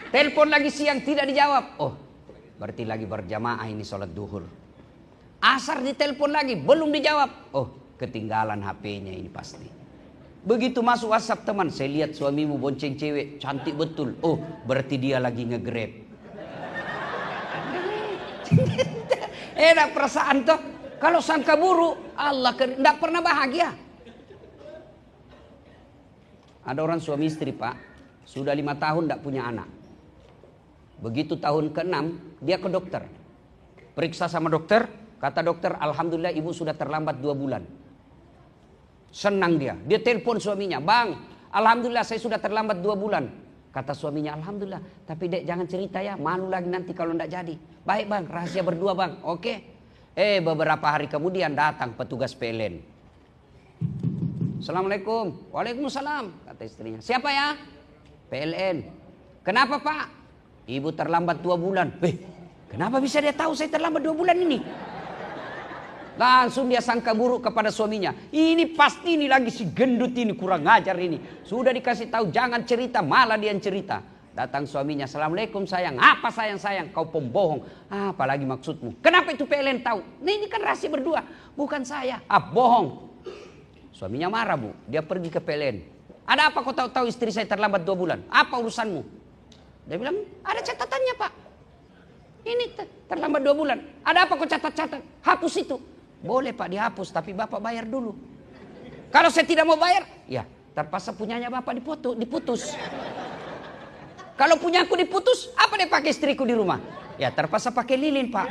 Telepon lagi siang tidak dijawab. Oh, berarti lagi berjamaah ini sholat duhur. Asar ditelepon lagi, belum dijawab. Oh, ketinggalan HP-nya ini pasti. Begitu masuk WhatsApp teman, saya lihat suamimu bonceng cewek, cantik betul. Oh, berarti dia lagi nge-grab. Enak perasaan toh. Kalau sangka buruk, Allah tidak pernah bahagia. Ada orang suami istri pak, sudah 5 tahun tidak punya anak. Begitu tahun ke-6, dia ke dokter. Periksa sama dokter, kata dokter, alhamdulillah ibu sudah terlambat 2 bulan. Senang dia telepon suaminya, bang, alhamdulillah saya sudah terlambat 2 bulan. Kata suaminya, alhamdulillah, tapi dek jangan cerita ya, malu lagi nanti kalau tidak jadi. Baik bang, rahasia berdua bang, oke. Beberapa hari kemudian datang petugas PLN. Assalamualaikum. Waalaikumsalam, kata istrinya. Siapa ya? PLN. Kenapa pak? Ibu terlambat 2 bulan. Kenapa bisa dia tahu saya terlambat 2 bulan ini? Langsung dia sangka buruk kepada suaminya. Ini pasti ini lagi si gendut ini kurang ajar ini. Sudah dikasih tahu jangan cerita, malah dia cerita. Datang suaminya, assalamualaikum sayang. Apa sayang? Kau pembohong. Apalagi maksudmu? Kenapa itu PLN tahu? Ini kan rahasia berdua. Bukan saya. Bohong. Suaminya marah bu. Dia pergi ke PLN. Ada apa kau tahu istri saya terlambat 2 bulan? Apa urusanmu? Dia bilang, ada catatannya pak. Ini terlambat 2 bulan. Ada apa kau catat? Hapus itu. Boleh pak dihapus, tapi bapak bayar dulu. Kalau saya tidak mau bayar, ya terpaksa punyanya bapak diputus. Kalau punya aku diputus, apa dia pakai istriku di rumah? Ya terpaksa pakai lilin pak.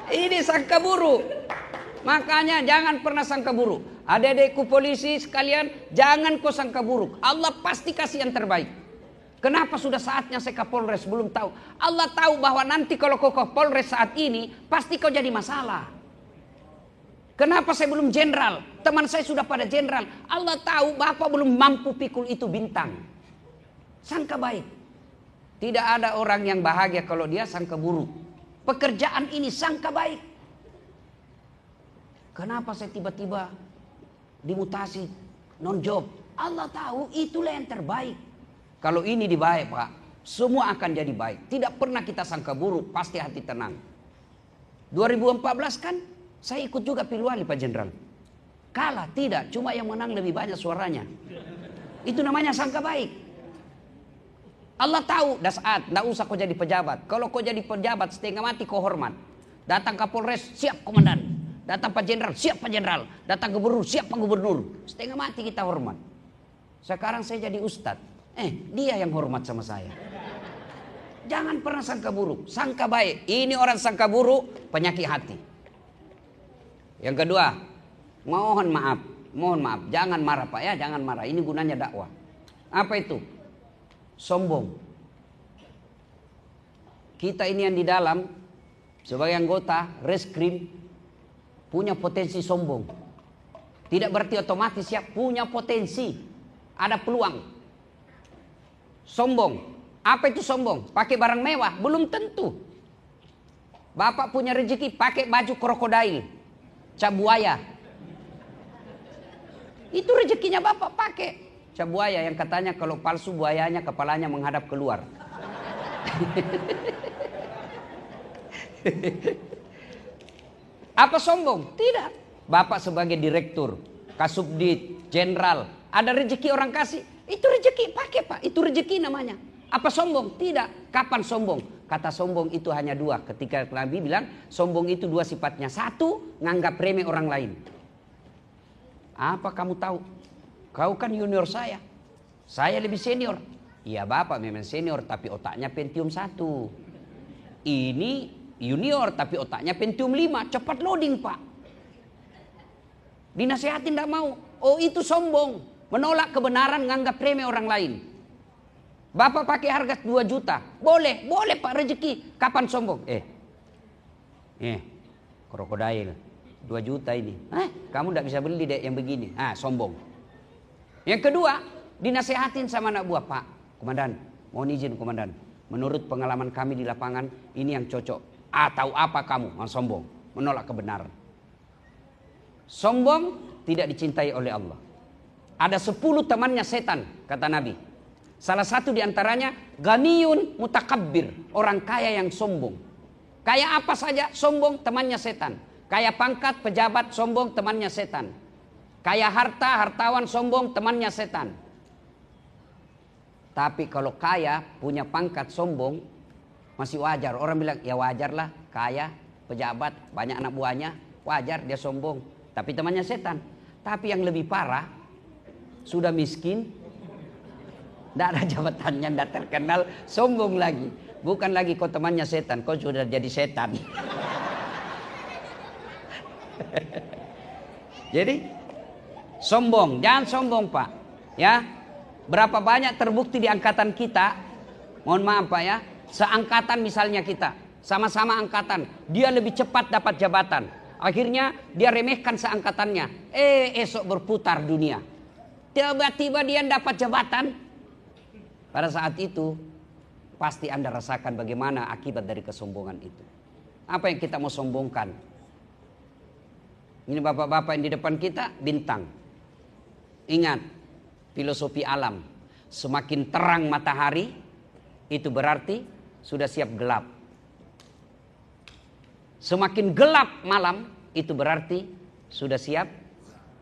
Ini sangka buruk. Makanya jangan pernah sangka buruk. Adik-adikku polisi sekalian, jangan kau sangka buruk. Allah pasti kasih yang terbaik. Kenapa sudah saatnya saya Kapolres? Belum tahu. Allah tahu bahwa nanti kalau kau Kapolres saat ini, pasti kau jadi masalah. Kenapa saya belum jenderal? Teman saya sudah pada jenderal. Allah tahu bapak belum mampu pikul itu bintang. Sangka baik. Tidak ada orang yang bahagia kalau dia sangka buruk. Pekerjaan ini sangka baik. Kenapa saya tiba-tiba dimutasi non job? Allah tahu itulah yang terbaik. Kalau ini dibaik pak, semua akan jadi baik. Tidak pernah kita sangka buruk, pasti hati tenang. 2014 kan saya ikut juga pilih wali pak jenderal. Kalah tidak, cuma yang menang lebih banyak suaranya. Itu namanya sangka baik. Allah tahu dasar, tidak usah kau jadi pejabat. Kalau kau jadi pejabat setengah mati kau hormat. Datang Kapolres, siap komandan. Datang Pak Jenderal, siap Pak Jenderal. Datang Gubernur, siap Pak Gubernur. Setengah mati kita hormat. Sekarang saya jadi ustadz. Dia yang hormat sama saya. Jangan pernah sangka buruk, sangka baik. Ini orang sangka buruk, penyakit hati. Yang kedua, mohon maaf, jangan marah Pak ya, jangan marah. Ini gunanya dakwah. Apa itu? Sombong. Kita ini yang di dalam sebagai anggota reskrim punya potensi sombong. Tidak berarti otomatis ya, punya potensi. Ada peluang. Sombong. Apa itu sombong? Pakai barang mewah? Belum tentu. Bapak punya rezeki pakai baju krokodil, cap buaya. Itu rezekinya bapak pakai. Cap buaya yang katanya kalau palsu buayanya kepalanya menghadap keluar. Apa sombong? Tidak. Bapak sebagai direktur, kasubdit, jenderal, ada rezeki orang kasih. Itu rezeki, pakai pak. Itu rezeki namanya. Apa sombong? Tidak. Kapan sombong? Kata sombong itu hanya 2. Ketika Nabi bilang sombong itu 2 sifatnya. 1, nganggap remeh orang lain. Apa kamu tahu? Kau kan junior saya. Saya lebih senior. Iya bapak memang senior tapi otaknya Pentium 1. Ini junior tapi otaknya Pentium 5. Cepat loading pak. Dinasihatin tidak mau. Oh itu sombong. Menolak kebenaran, nganggap remeh orang lain. Bapak pakai harga 2 juta. Boleh pak rezeki. Kapan sombong? Krokodil. 2 juta ini. Kamu tidak bisa beli deh yang begini. Sombong. Yang kedua, dinasehatin sama anak buah. Pak, komandan, mohon izin komandan. Menurut pengalaman kami di lapangan, ini yang cocok. Tahu apa kamu? Sombong. Menolak kebenaran. Sombong tidak dicintai oleh Allah. Ada 10 temannya setan, kata Nabi. Salah satu diantaranya ganiyun mutakabbir, orang kaya yang sombong. Kaya apa saja sombong, temannya setan. Kaya pangkat, pejabat, sombong, temannya setan. Kaya harta, hartawan, sombong, temannya setan. Tapi kalau kaya, punya pangkat, sombong, masih wajar. Orang bilang, ya wajar lah, kaya, pejabat, banyak anak buahnya, wajar dia sombong. Tapi temannya setan. Tapi yang lebih parah, sudah miskin, tidak ada jabatannya, tidak terkenal, sombong lagi. Bukan lagi kau temannya setan, kau sudah jadi setan. Jadi sombong, jangan sombong Pak. Ya, berapa banyak terbukti di angkatan kita, mohon maaf Pak ya, seangkatan misalnya kita, sama-sama angkatan, dia lebih cepat dapat jabatan. Akhirnya dia remehkan seangkatannya. Esok berputar dunia. Tiba-tiba dia dapat jabatan. Pada saat itu pasti Anda rasakan bagaimana akibat dari kesombongan itu. Apa yang kita mau sombongkan? Ini bapak-bapak yang di depan kita bintang. Ingat filosofi alam. Semakin terang matahari itu berarti sudah siap gelap. Semakin gelap malam itu berarti sudah siap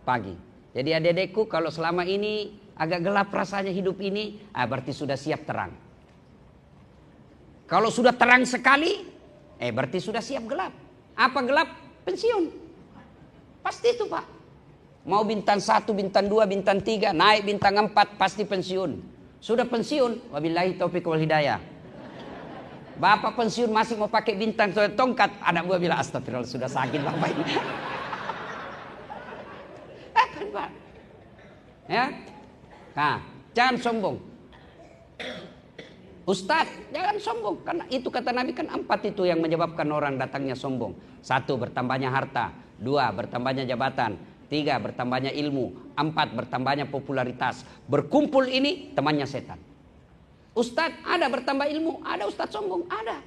pagi. Jadi adik-adikku, kalau selama ini agak gelap rasanya hidup ini, berarti sudah siap terang. Kalau sudah terang sekali, berarti sudah siap gelap. Apa gelap? Pensiun. Pasti itu Pak. Mau bintang 1, bintang 2, bintang 3, naik bintang 4, pasti pensiun. Sudah pensiun, wabillahi taufiq wal hidayah. Bapak pensiun masih mau pakai bintang tongkat, anak buah bilang astagfirullah sudah sakit bapak ini. Pak. Ya, nah, jangan sombong. Ustadz, jangan sombong. Karena itu kata Nabi kan 4 itu yang menyebabkan orang datangnya sombong. 1, bertambahnya harta. 2, bertambahnya jabatan. 3, bertambahnya ilmu. 4, bertambahnya popularitas. Berkumpul ini temannya setan. Ustadz, ada bertambah ilmu. Ada ustadz sombong, ada.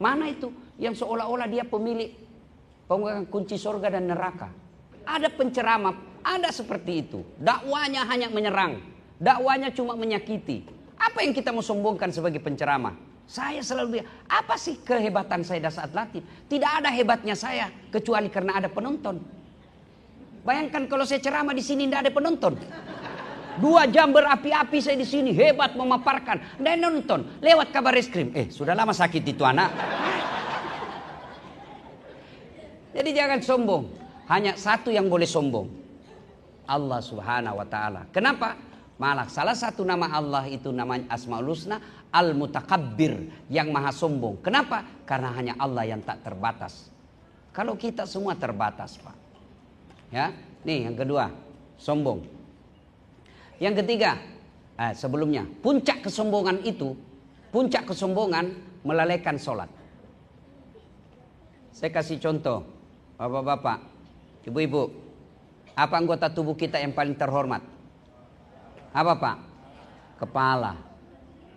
Mana itu yang seolah-olah dia pemilik pemegang kunci surga dan neraka? Ada penceramah, ada seperti itu. Dakwanya hanya menyerang, dakwanya cuma menyakiti. Apa yang kita mau sombongkan sebagai penceramah? Saya selalu bilang, apa sih kehebatan saya saat latih? Tidak ada hebatnya saya kecuali karena ada penonton. Bayangkan kalau saya ceramah di sini tidak ada penonton. 2 jam berapi-api saya di sini hebat memaparkan, dan nonton lewat kabar reskrim. Sudah lama sakit itu anak. Jadi jangan sombong. Hanya 1 yang boleh sombong, Allah Subhanahu wa taala. Kenapa? Malah salah satu nama Allah itu namanya Asmaul Husna, Al-Mutakabbir, yang maha sombong. Kenapa? Karena hanya Allah yang tak terbatas. Kalau kita semua terbatas, Pak. Ya, nih yang kedua, sombong. Yang ketiga, sebelumnya, puncak kesombongan itu, puncak kesombongan melalaikan sholat. Saya kasih contoh, bapak-bapak. Ibu-ibu, apa anggota tubuh kita yang paling terhormat? Apa Pak? Kepala.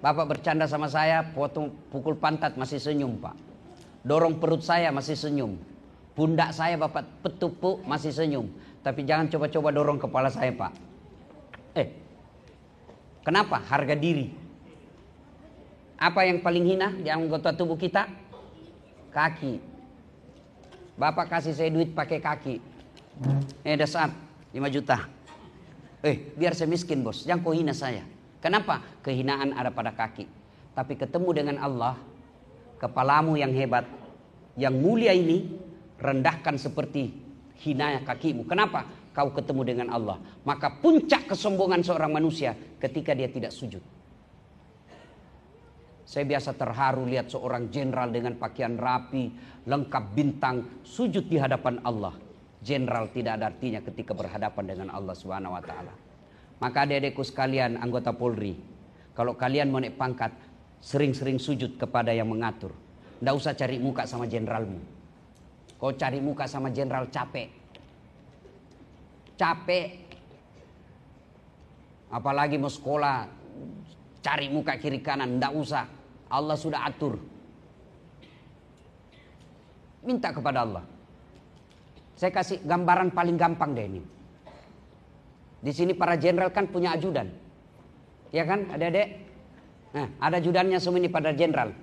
Bapak bercanda sama saya, pukul pantat masih senyum Pak. Dorong perut saya masih senyum. Pundak saya Bapak petupuk masih senyum. Tapi jangan coba-coba dorong kepala saya Pak. Kenapa? Harga diri. Apa yang paling hina di anggota tubuh kita? Kaki. Bapak kasih saya duit pakai kaki. Dasar 5 juta. Biar saya miskin bos, jangan kau hina saya. Kenapa? Kehinaan ada pada kaki. Tapi ketemu dengan Allah, kepalamu yang hebat, yang mulia ini, rendahkan seperti hinanya kakimu. Kenapa? Kau ketemu dengan Allah. Maka puncak kesombongan seorang manusia ketika dia tidak sujud. Saya biasa terharu lihat seorang jenderal dengan pakaian rapi, lengkap bintang, sujud di hadapan Allah. Jenderal tidak ada artinya ketika berhadapan dengan Allah Subhanahu wa taala. Maka adik-adikku sekalian anggota Polri, kalau kalian mau naik pangkat, sering-sering sujud kepada yang mengatur. Nggak usah cari muka sama jenderalmu. Kau cari muka sama jenderal capek. Capek. Apalagi mau sekolah, cari muka kiri kanan, nggak usah. Allah sudah atur. Minta kepada Allah. Saya kasih gambaran paling gampang deh ini. Di sini para jenderal kan punya ajudan. Ya kan, adik-adik? Nah, ada ajudannya semua ini pada jenderal.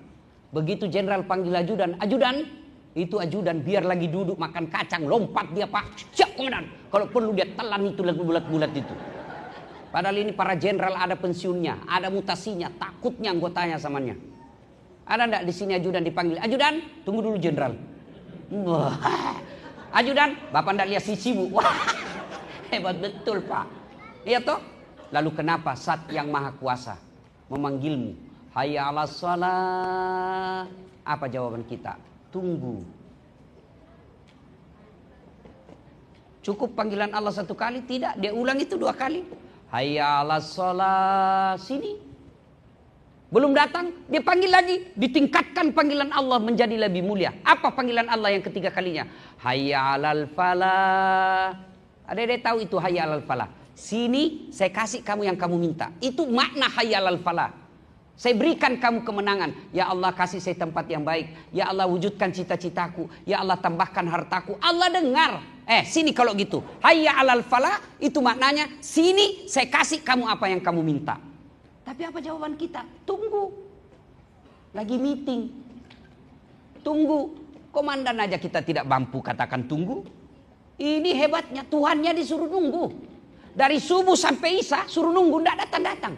Begitu jenderal panggil ajudan, ajudan, itu ajudan biar lagi duduk makan kacang, lompat dia, Pak. Siap komandan. Kalau perlu dia telan itu bulat-bulat itu. Padahal ini para jenderal ada pensiunnya, ada mutasinya, takutnya anggotanya samanya. Ada enggak di sini ajudan dipanggil? Ajudan, tunggu dulu jenderal. Wah. Ajudan, Bapak enggak lihat sisimu. Wah. Hebat betul, Pak. Iya toh? Lalu kenapa Zat yang Maha Kuasa memanggilmu? Hayya 'alas shalah. Apa jawaban kita? Tunggu. Cukup panggilan Allah satu kali? Tidak, dia ulang itu 2 kali. Hayya 'alas shalah. Sini. Belum datang, dia panggil lagi. Ditingkatkan panggilan Allah menjadi lebih mulia. Apa panggilan Allah yang ketiga kalinya? Hayya 'alal falah. Ada tahu itu hayya 'alal falah? Sini saya kasih kamu yang kamu minta. Itu makna hayya 'alal falah. Saya berikan kamu kemenangan. Ya Allah, kasih saya tempat yang baik. Ya Allah, wujudkan cita-citaku. Ya Allah, tambahkan hartaku. Allah dengar. Sini kalau gitu. Hayya 'alal falah itu maknanya sini saya kasih kamu apa yang kamu minta. Tapi apa jawaban kita? Tunggu. Lagi meeting. Tunggu. Komandan aja kita tidak mampu katakan tunggu. Ini hebatnya, Tuhannya disuruh nunggu. Dari subuh sampai isya suruh nunggu, tidak datang-datang.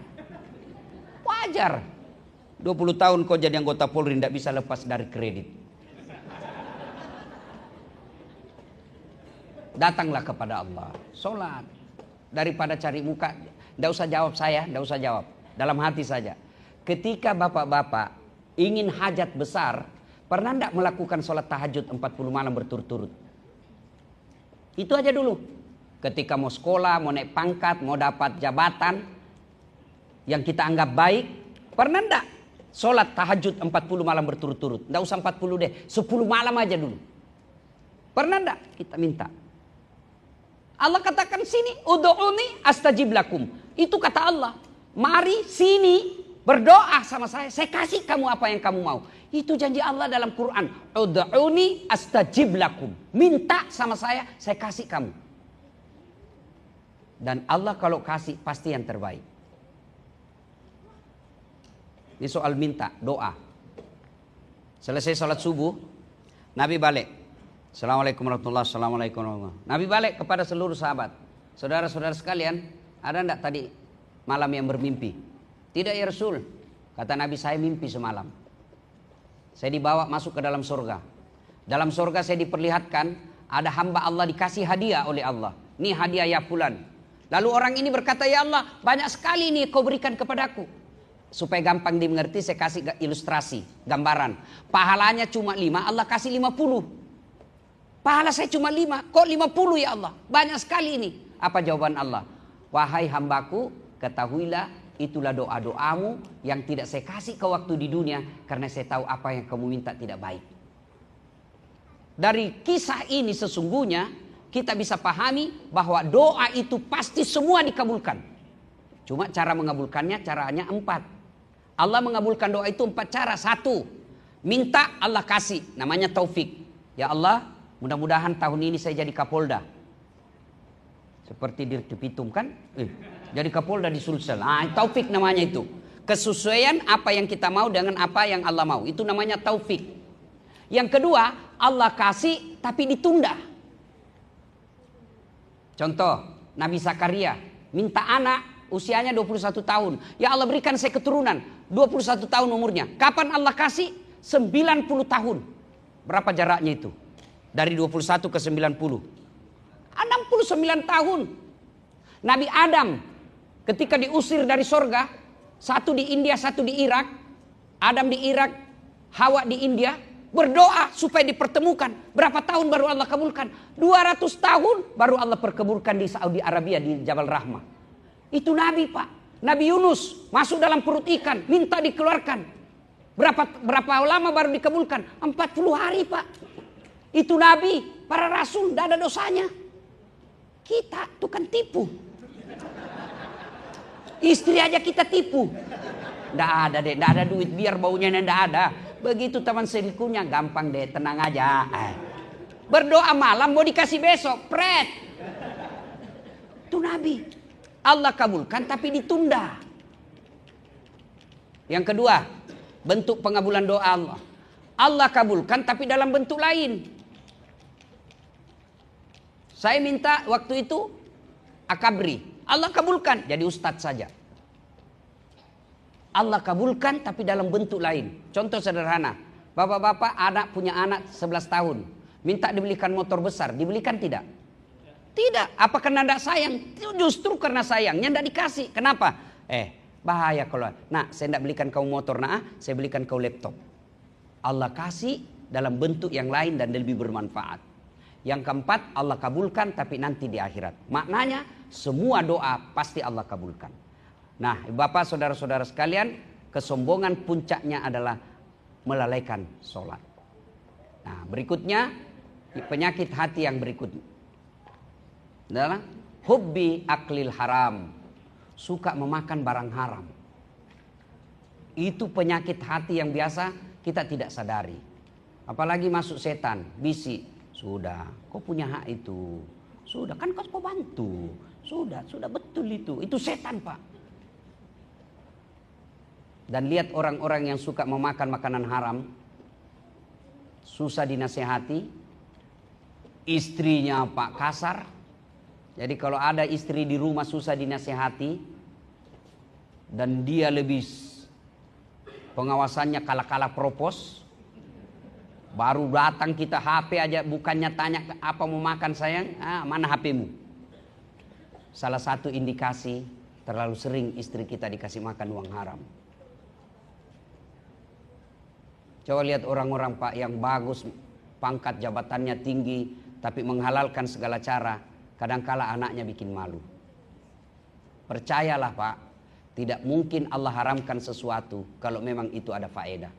Wajar. 20 tahun kau jadi anggota Polri tidak bisa lepas dari kredit. Datanglah kepada Allah, sholat. Daripada cari muka, tidak usah jawab saya, tidak usah jawab. Dalam hati saja. Ketika bapak-bapak ingin hajat besar, pernah tidak melakukan sholat tahajud 40 malam berturut-turut? Itu aja dulu. Ketika mau sekolah, mau naik pangkat, mau dapat jabatan yang kita anggap baik, pernah enggak sholat tahajud 40 malam berturut-turut? Enggak usah 40 deh, 10 malam aja dulu. Pernah enggak kita minta? Allah katakan sini, ud'uni astajib lakum. Itu kata Allah. Mari sini berdoa sama saya kasih kamu apa yang kamu mau. Itu janji Allah dalam Quran. Ud'uni astajib lakum. Minta sama saya kasih kamu. Dan Allah kalau kasih pasti yang terbaik. Ini soal minta, doa. Selesai sholat subuh, Nabi balik. Assalamualaikum warahmatullahi wabarakatuh. Assalamualaikum warahmatullahi wabarakatuh. Nabi balik kepada seluruh sahabat. Saudara-saudara sekalian, ada enggak tadi malam yang bermimpi? Tidak ya Rasul. Kata Nabi, saya mimpi semalam. Saya dibawa masuk ke dalam surga. Dalam surga saya diperlihatkan ada hamba Allah dikasih hadiah oleh Allah. Ini hadiah ya fulan. Lalu orang ini berkata, ya Allah banyak sekali ini kau berikan kepadaku. Supaya gampang dimengerti saya kasih ilustrasi, gambaran. Pahalanya cuma 5, Allah kasih 50. Pahala saya cuma 5, kok 50 ya Allah? Banyak sekali ini. Apa jawaban Allah? Wahai hambaku, ketahuilah itulah doa-doamu yang tidak saya kasih ke waktu di dunia. Karena saya tahu apa yang kamu minta tidak baik. Dari kisah ini sesungguhnya kita bisa pahami bahwa doa itu pasti semua dikabulkan. Cuma cara mengabulkannya caranya 4. Allah mengabulkan doa itu 4 cara. 1, minta Allah kasih, namanya taufik. Ya Allah, mudah-mudahan tahun ini saya jadi Kapolda. Seperti Dirk Pitum kan? Jadi Kapolda di Sulsel. Taufik namanya itu. Kesesuaian apa yang kita mau dengan apa yang Allah mau. Itu namanya taufik. Yang kedua, Allah kasih tapi ditunda. Contoh, Nabi Zakaria minta anak, usianya 21 tahun. Ya Allah berikan saya keturunan, 21 tahun umurnya. Kapan Allah kasih? 90 tahun. Berapa jaraknya itu? Dari 21 ke 90. 69 tahun. Nabi Adam ketika diusir dari sorga, satu di India, satu di Irak. Adam di Irak, Hawa di India. Berdoa supaya dipertemukan. Berapa tahun baru Allah kabulkan? 200 tahun baru Allah perkabulkan di Saudi Arabia di Jabal Rahmah. Itu Nabi Pak. Nabi Yunus masuk dalam perut ikan, minta dikeluarkan. Berapa lama baru dikabulkan? 40 hari Pak. Itu Nabi, para Rasul, tidak ada dosanya. Kita tukang tipu. Istri aja kita tipu. Tidak ada deh, tidak ada duit biar baunya tidak ada. Begitu teman selingkuhnya, gampang deh, tenang aja. Berdoa malam mau dikasih besok, pret. Itu Nabi. Allah kabulkan tapi ditunda. Yang kedua, bentuk pengabulan doa Allah. Allah kabulkan tapi dalam bentuk lain. Saya minta waktu itu akabri. Allah kabulkan jadi ustadz saja. Allah kabulkan tapi dalam bentuk lain. Contoh sederhana. Bapak-bapak punya anak 11 tahun. Minta dibelikan motor besar. Dibelikan tidak? Tidak. Apa karena tidak sayang? Justru karena sayangnya tidak dikasih. Kenapa? Bahaya kalau. Nah, saya tidak belikan kau motor. Nah, saya belikan kau laptop. Allah kasih dalam bentuk yang lain dan lebih bermanfaat. Yang keempat, Allah kabulkan tapi nanti di akhirat. Maknanya semua doa pasti Allah kabulkan. Nah, Bapak, saudara-saudara sekalian, kesombongan puncaknya adalah melalaikan sholat. Nah, berikutnya penyakit hati yang berikutnya adalah hubbi aklil haram, suka memakan barang haram. Itu penyakit hati yang biasa kita tidak sadari. Apalagi masuk setan, bisik, sudah, kau punya hak itu, sudah kan kau bantu, sudah betul itu setan Pak. Dan lihat orang-orang yang suka memakan makanan haram, susah dinasehati, istrinya Pak kasar. Jadi kalau ada istri di rumah susah dinasehati, dan dia lebih pengawasannya kala-kala propos, baru datang kita HP aja, bukannya tanya apa mau makan sayang, mana HPmu. Salah satu indikasi terlalu sering istri kita dikasih makan uang haram. Coba lihat orang-orang Pak yang bagus, pangkat jabatannya tinggi, tapi menghalalkan segala cara, kadangkala anaknya bikin malu. Percayalah Pak, tidak mungkin Allah haramkan sesuatu kalau memang itu ada faedah.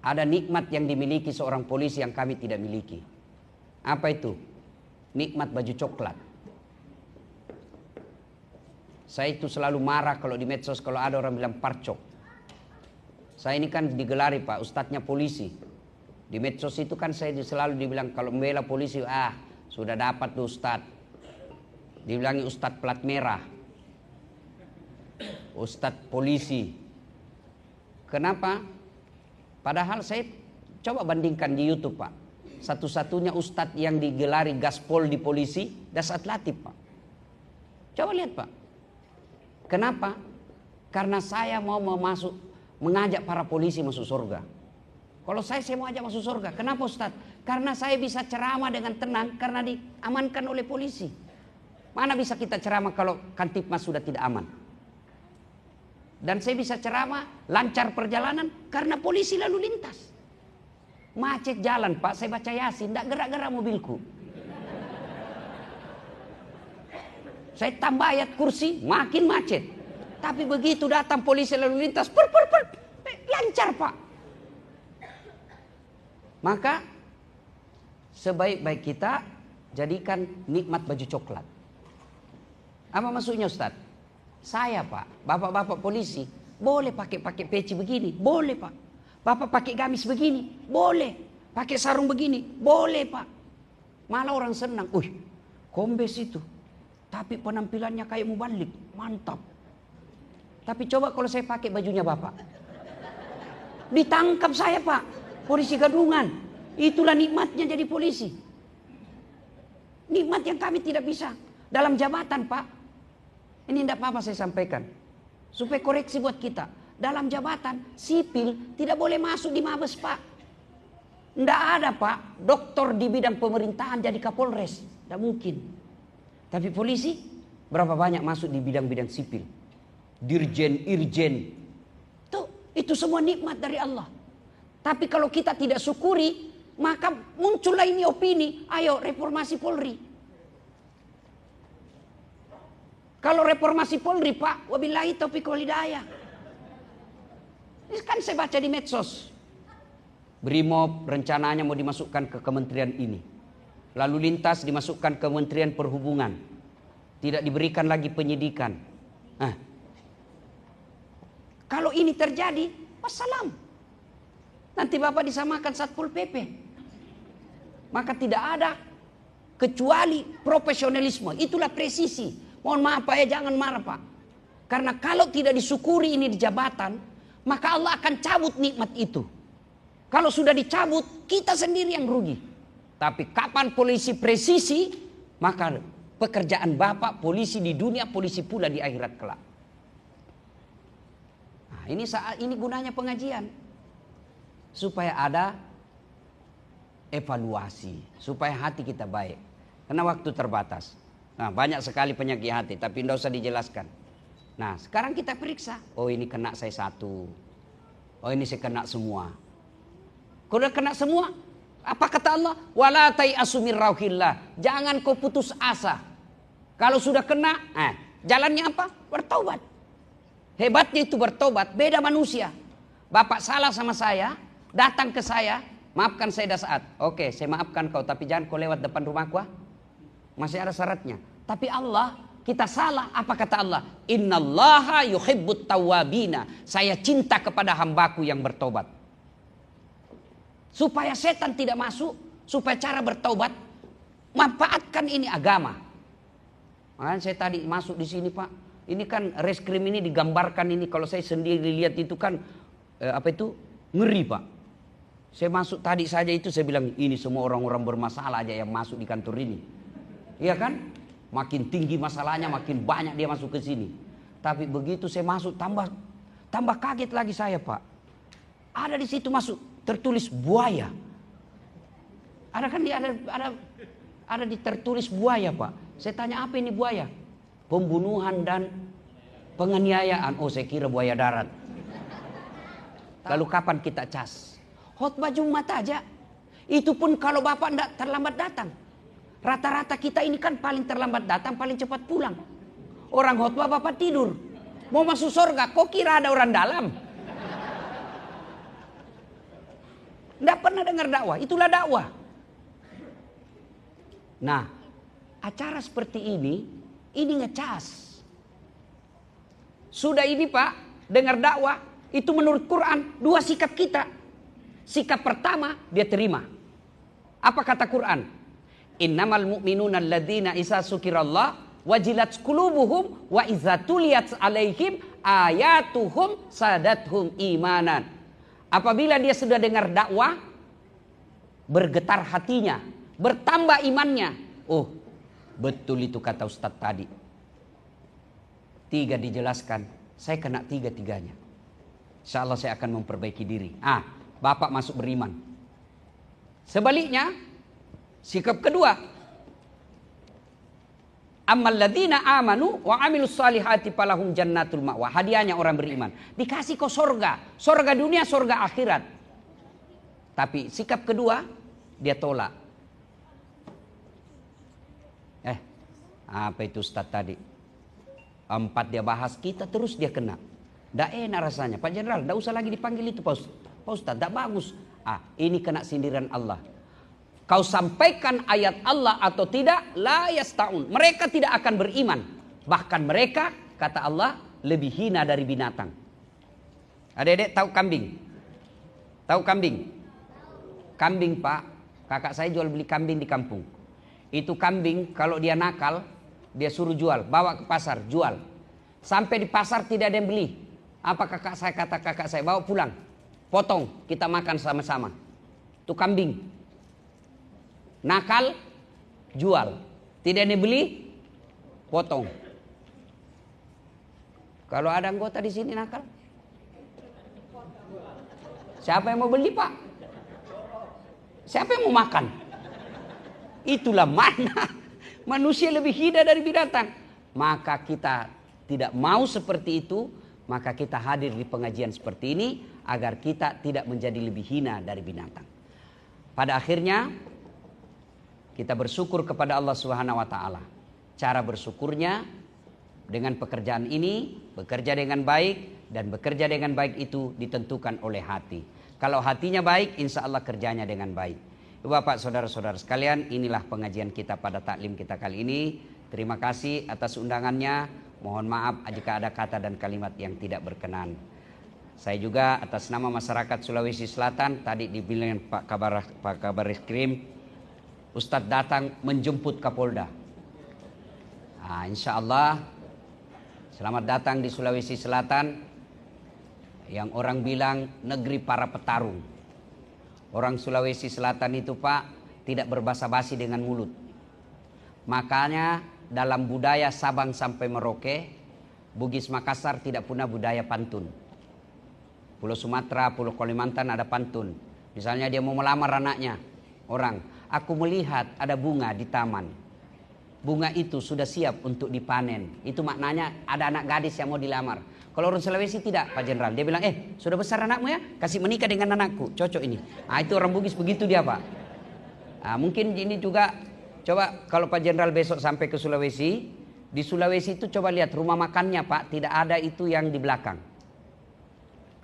Ada nikmat yang dimiliki seorang polisi yang kami tidak miliki. Apa itu? Nikmat baju coklat. Saya itu selalu marah kalau di medsos kalau ada orang bilang parcok. Saya ini kan digelari Pak, ustadznya polisi. Di medsos itu kan saya selalu dibilang kalau membela polisi, sudah dapat tuh ustadz. Dibilangi ustadz plat merah, ustadz polisi. Kenapa? Padahal saya coba bandingkan di YouTube Pak. Satu-satunya ustadz yang digelari gaspol di polisi, Dasat Latif Pak. Coba lihat Pak. Kenapa? Karena saya mau mengajak para polisi masuk surga. Kalau saya mau ajak masuk surga. Kenapa Ustadz? Karena saya bisa ceramah dengan tenang karena diamankan oleh polisi. Mana bisa kita ceramah kalau Kantipmas sudah tidak aman? Dan saya bisa ceramah lancar perjalanan karena polisi lalu lintas. Macet jalan Pak, saya baca Yasin, tidak gerak-gerak mobilku. Saya tambah ayat kursi, makin macet. Tapi begitu datang polisi lalu lintas, lancar Pak. Maka sebaik-baik kita jadikan nikmat baju coklat. Apa maksudnya Ustadz? Saya Pak, bapak-bapak polisi, boleh pakai peci begini, boleh Pak. Bapak pakai gamis begini, boleh. Pakai sarung begini, boleh Pak. Malah orang senang, kombes itu. Tapi penampilannya kayak mubalik, mantap. Tapi coba kalau saya pakai bajunya Bapak. Ditangkap saya Pak, polisi gadungan. Itulah nikmatnya jadi polisi. Nikmat yang kami tidak bisa. Dalam jabatan Pak. Ini tidak apa-apa saya sampaikan. Supaya koreksi buat kita. Dalam jabatan sipil tidak boleh masuk di Mabes Pak. Tidak ada Pak, doktor di bidang pemerintahan jadi Kapolres. Tidak mungkin. Tapi polisi berapa banyak masuk di bidang-bidang sipil. Dirjen, irjen. Itu semua nikmat dari Allah. Tapi kalau kita tidak syukuri, maka muncullah ini opini, ayo reformasi Polri. Kalau reformasi Polri Pak, wabillahi taufiq wal hidayah. Ini kan saya baca di medsos. Brimob rencananya mau dimasukkan ke kementerian ini. Lalu lintas dimasukkan ke Kementerian Perhubungan. Tidak diberikan lagi penyidikan. Kalau ini terjadi, wassalam. Nanti Bapak disamakan Satpol PP. Maka tidak ada kecuali profesionalisme. Itulah presisi. Mohon maaf Pak ya, jangan marah Pak. Karena kalau tidak disyukuri ini di jabatan, maka Allah akan cabut nikmat itu. Kalau sudah dicabut, kita sendiri yang rugi. Tapi kapan polisi presisi, maka pekerjaan Bapak polisi di dunia, polisi pula di akhirat kelak. Nah, ini gunanya pengajian. Supaya ada evaluasi, supaya hati kita baik. Karena waktu terbatas. Nah, banyak sekali penyakit hati, tapi tidak usah dijelaskan. Nah, sekarang kita periksa. Oh, ini kena saya satu. Oh, ini saya kena semua. Kalau udah kena semua, apa kata Allah? Wala tai'asu min rauhillah. Jangan kau putus asa. Kalau sudah kena, jalannya apa? Bertobat. Hebatnya itu bertobat, beda manusia. Bapak salah sama saya, datang ke saya, maafkan saya dah saat. Oke, saya maafkan kau, tapi jangan kau lewat depan rumahku. Masih ada syaratnya. Tapi Allah, kita salah, apa kata Allah? Innallaha yuhibbut tawwabina. Saya cinta kepada hambaku yang bertobat. Supaya setan tidak masuk, supaya cara bertobat, manfaatkan ini agama. Makanya saya tadi masuk di sini Pak, ini kan reskrim ini digambarkan ini, kalau saya sendiri lihat itu kan ngeri Pak. Saya masuk tadi saja itu saya bilang ini semua orang-orang bermasalah aja yang masuk di kantor ini, iya kan? Makin tinggi masalahnya, makin banyak dia masuk ke sini. Tapi begitu saya masuk tambah kaget lagi saya Pak. Ada di situ masuk tertulis buaya. Ada kan ada di tertulis buaya Pak. Saya tanya apa ini buaya? Pembunuhan dan penganiayaan. Oh, saya kira buaya darat. Lalu kapan kita cas? Khotbah Jumat aja. Itu pun kalau Bapak tidak terlambat datang. Rata-rata kita ini kan paling terlambat datang, paling cepat pulang. Orang khotbah Bapak tidur. Mau masuk surga, kok kira ada orang dalam? Tidak pernah dengar dakwah, itulah dakwah. Nah, acara seperti ini ngecas. Sudah ini Pak, dengar dakwah, itu menurut Quran, dua sikap kita. Sikap pertama, dia terima. Apa kata Quran? Innamal mu'minuna alladzina isa sukirallah wajilat qulubuhum wa iza tuliyat alaihim ayatuhum sadathum imanan. Apabila dia sudah dengar dakwah, bergetar hatinya, bertambah imannya. Oh, betul itu kata Ustadz tadi. 3 dijelaskan, saya kena 3-tiganya. Insya Allah saya akan memperbaiki diri. Bapak masuk beriman. Sebaliknya, sikap kedua. Ammal ladzina amanu wa amilus salihati falahum jannatul ma'wa. Hadiahnya orang beriman. Dikasih kau surga. Surga dunia, surga akhirat. Tapi sikap kedua, dia tolak. Apa itu Ustaz tadi? 4 dia bahas, kita terus dia kena. Tidak enak rasanya. Pak Jenderal, tidak usah lagi dipanggil itu Pak Ustaz. Tidak bagus. Ini kena sindiran Allah. Kau sampaikan ayat Allah atau tidak, la yasta'un. Mereka tidak akan beriman. Bahkan mereka, kata Allah, lebih hina dari binatang. Adik-adik tahu kambing? Tahu kambing? Kambing Pak, kakak saya jual beli kambing di kampung. Itu kambing kalau dia nakal, dia suruh jual, bawa ke pasar, jual. Sampai di pasar tidak ada yang beli. Apa kakak saya kata kakak saya, bawa pulang. Potong, kita makan sama-sama. Itu kambing. Nakal, jual. Tidak dibeli, potong. Kalau ada anggota di sini nakal, siapa yang mau beli Pak? Siapa yang mau makan? Itulah mana manusia lebih hina dari binatang. Maka kita tidak mau seperti itu. Maka kita hadir di pengajian seperti ini agar kita tidak menjadi lebih hina dari binatang. Pada akhirnya kita bersyukur kepada Allah Subhanahu wa taala. Cara bersyukurnya dengan pekerjaan ini, bekerja dengan baik, dan bekerja dengan baik itu ditentukan oleh hati. Kalau hatinya baik, insya Allah kerjanya dengan baik. Bapak, saudara-saudara sekalian, inilah pengajian kita pada taklim kita kali ini. Terima kasih atas undangannya. Mohon maaf jika ada kata dan kalimat yang tidak berkenan. Saya juga atas nama masyarakat Sulawesi Selatan, tadi dibilang Pak Kabar Reskrim, Ustadz datang menjemput Kapolda. Nah, insya Allah selamat datang di Sulawesi Selatan, yang orang bilang negeri para petarung. Orang Sulawesi Selatan itu Pak tidak berbasa-basi dengan mulut. Makanya dalam budaya Sabang sampai Merauke, Bugis Makassar tidak punya budaya pantun. Pulau Sumatera, Pulau Kalimantan ada pantun. Misalnya dia mau melamar anaknya, orang, aku melihat ada bunga di taman. Bunga itu sudah siap untuk dipanen. Itu maknanya ada anak gadis yang mau dilamar. Kalau orang Sulawesi tidak, Pak Jenderal. Dia bilang, sudah besar anakmu ya? Kasih menikah dengan anakku, cocok ini. Nah, itu orang Bugis begitu dia Pak. Nah, mungkin ini juga, coba kalau Pak Jenderal besok sampai ke Sulawesi, di Sulawesi itu coba lihat rumah makannya Pak, tidak ada itu yang di belakang.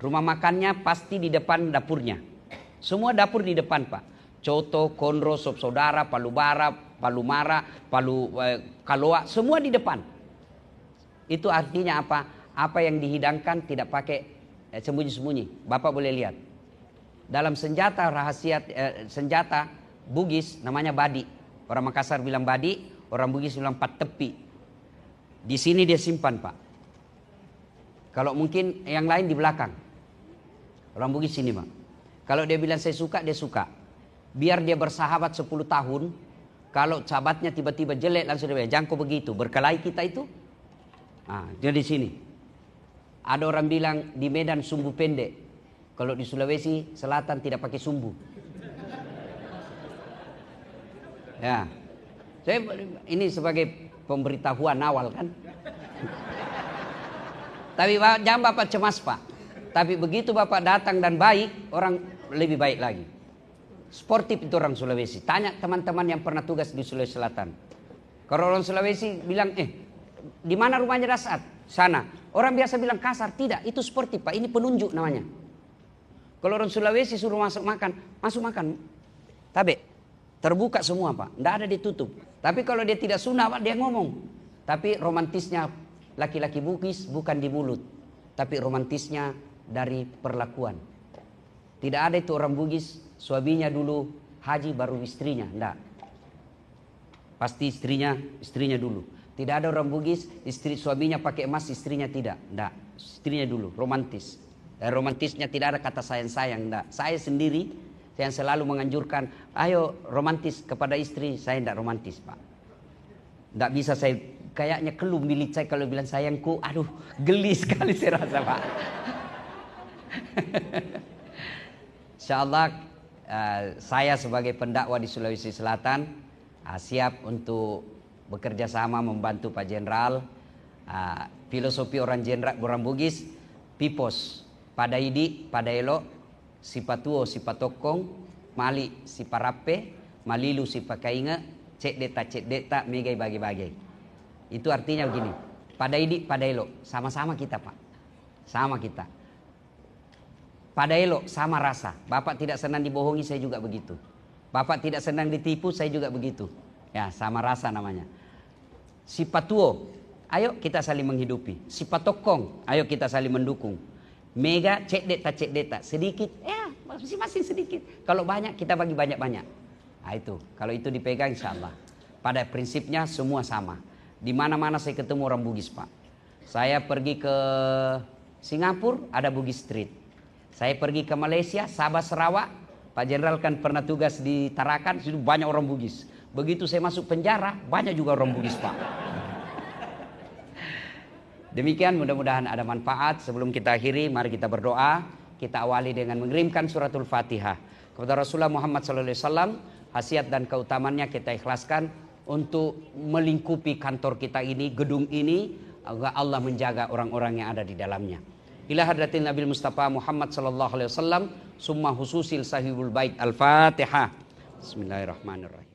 Rumah makannya pasti di depan dapurnya. Semua dapur di depan Pak. Coto, konro, sop saudara, palu bara, palu mara, palu kaloa, semua di depan. Itu artinya apa? Apa yang dihidangkan tidak pakai sembunyi-sembunyi. Bapak boleh lihat. Dalam senjata rahasia, senjata Bugis namanya badi. Orang Makassar bilang badi, orang Bugis bilang pat tepi. Di sini dia simpan Pak. Kalau mungkin yang lain di belakang. Orang Bugis sini Pak. Kalau dia bilang saya suka, dia suka. Biar dia bersahabat 10 tahun. Kalau sahabatnya tiba-tiba jelek langsung dia bilang, jangan kau begitu. Berkelahi kita itu. Nah, dia di sini. Ada orang bilang di Medan sumbu pendek. Kalau di Sulawesi Selatan tidak pakai sumbu. Ya. Saya ini sebagai pemberitahuan awal kan. Tapi jangan Bapak cemas Pak. Tapi begitu Bapak datang dan baik, orang lebih baik lagi. Sportif itu orang Sulawesi. Tanya teman-teman yang pernah tugas di Sulawesi Selatan. Kalau orang Sulawesi bilang, di mana rumahnya Dasat? Sana. Orang biasa bilang kasar. Tidak, itu sportif Pak. Ini penunjuk namanya. Kalau orang Sulawesi suruh masuk makan. Tabe, terbuka semua Pak. Tidak ada ditutup. Tapi kalau dia tidak sunnah Pak, dia ngomong. Tapi romantisnya laki-laki Bugis bukan di mulut. Tapi romantisnya dari perlakuan. Tidak ada itu orang Bugis, suaminya dulu haji baru istrinya. Tidak. Pasti istrinya dulu. Tidak ada orang Bugis, suaminya pakai emas, istrinya tidak. Tidak. Istrinya dulu, romantis. Romantisnya tidak ada kata sayang-sayang. Tidak. Saya sendiri yang selalu menganjurkan, ayo romantis kepada istri. Saya tidak romantis Pak. Tidak bisa saya, kayaknya keluh milik saya kalau bilang sayangku. Aduh, geli sekali saya rasa Pak. Insyaallah saya sebagai pendakwa di Sulawesi Selatan siap untuk bekerja sama membantu Pak Jenderal. Filosofi orang Bugis, pipos, padaidi, padaelo, sipatuo, sipatokong, mali, siparape, malilu, sipakainga, cek deta, megai bagi-bagi. Itu artinya begini, padaidi, padaelo, sama-sama kita Pak, sama kita. Padaelo, sama rasa. Bapak tidak senang dibohongi, saya juga begitu. Bapak tidak senang ditipu, saya juga begitu. Ya, sama rasa namanya. Sipatuo, ayo kita saling menghidupi. Sipatokong, ayo kita saling mendukung. Mega, cek deta, sedikit, ya masing-masing sedikit. Kalau banyak, kita bagi banyak-banyak. Nah itu, kalau itu dipegang insya Allah. Pada prinsipnya semua sama. Di mana-mana saya ketemu orang Bugis Pak. Saya pergi ke Singapura, ada Bugis Street. Saya pergi ke Malaysia, Sabah, Sarawak. Pak Jenderal kan pernah tugas di Tarakan, situ banyak orang Bugis. Begitu saya masuk penjara, banyak juga orang Bugis Pak. Demikian, mudah-mudahan ada manfaat. Sebelum kita akhiri, mari kita berdoa. Kita awali dengan mengirimkan suratul Fatihah kepada Rasulullah Muhammad SAW. Khasiat dan keutamannya kita ikhlaskan untuk melingkupi kantor kita ini, gedung ini, agar Allah menjaga orang-orang yang ada di dalamnya. Ila hadratin Nabi Mustafa Muhammad sallallahu alaihi wasallam, summa hususil sahibul bait. Al-Fatihah. Bismillahirrahmanirrahim.